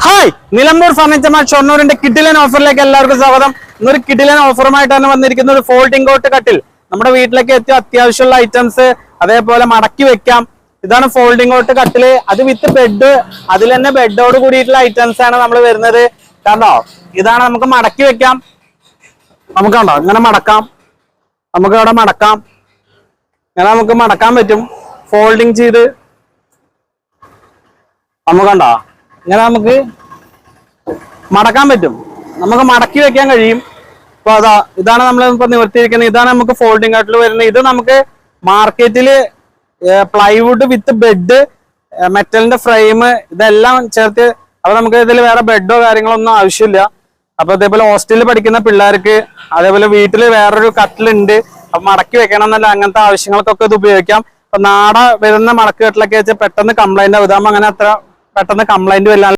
Hi, Nilambur furniture mart ഷൊർണൂരിന്റെ കിഡിലൻ ഓഫറിലേക്ക് എല്ലാവർക്കും സ്വാഗതം. ഇന്നൊരു കിഡിലൻ ഓഫറുമായിട്ടാണ് വന്നിരിക്കുന്ന ഒരു ഫോൾഡിംഗ് കോട്ട് കട്ടിൽ. നമ്മുടെ വീട്ടിലേക്ക് എത്തിയ അത്യാവശ്യമുള്ള ഐറ്റംസ് അതേപോലെ മടക്കി വെക്കാം. ഇതാണ് ഫോൾഡിംഗ് കോട്ട് കട്ടില്. അത് വിത്ത് ബെഡ്, അതിൽ തന്നെ ബെഡോട് കൂടിയിട്ടുള്ള ഐറ്റംസ് ആണ് നമ്മൾ വരുന്നത്. കണ്ടോ, ഇതാണ് നമുക്ക് മടക്കി വെക്കാം. നമുക്ക് കണ്ടോ ഇങ്ങനെ മടക്കാം, നമുക്ക് ഇവിടെ മടക്കാം, ഇങ്ങനെ നമുക്ക് മടക്കാൻ പറ്റും. ഫോൾഡിങ് ചെയ്ത് നമുക്ക് കണ്ടോ ഇങ്ങനെ നമുക്ക് മടക്കാൻ പറ്റും, നമുക്ക് മടക്കി വെക്കാൻ കഴിയും. അപ്പൊ അതാ ഇതാണ് നമ്മൾ ഇപ്പൊ നിവർത്തിയിരിക്കുന്നത്. ഇതാണ് നമുക്ക് ഫോൾഡിംഗ് കട്ടിൽ വരുന്നത്. ഇത് നമുക്ക് മാർക്കറ്റില് പ്ലൈവുഡ് വിത്ത് ബെഡ്, മെറ്റലിന്റെ ഫ്രെയിം ഇതെല്ലാം ചേർത്ത്, അപ്പൊ നമുക്ക് ഇതിൽ വേറെ ബെഡോ കാര്യങ്ങളോ ഒന്നും ആവശ്യമില്ല. അപ്പൊ അതേപോലെ ഹോസ്റ്റലിൽ പഠിക്കുന്ന പിള്ളേർക്ക്, അതേപോലെ വീട്ടിൽ വേറൊരു കട്ടിലുണ്ട്, അപ്പൊ മടക്കി വെക്കണം എന്നല്ല, അങ്ങനത്തെ ആവശ്യങ്ങൾക്കൊക്കെ ഇത് ഉപയോഗിക്കാം. അപ്പൊ നാട വരുന്ന മടക്ക് കട്ടിലൊക്കെ വെച്ചാൽ പെട്ടെന്ന് കംപ്ലൈന്റ് ആവും. ഇതാകുമ്പോൾ അങ്ങനെ അത്ര പെട്ടെന്ന് കംപ്ലൈന്റ് വരില്ല.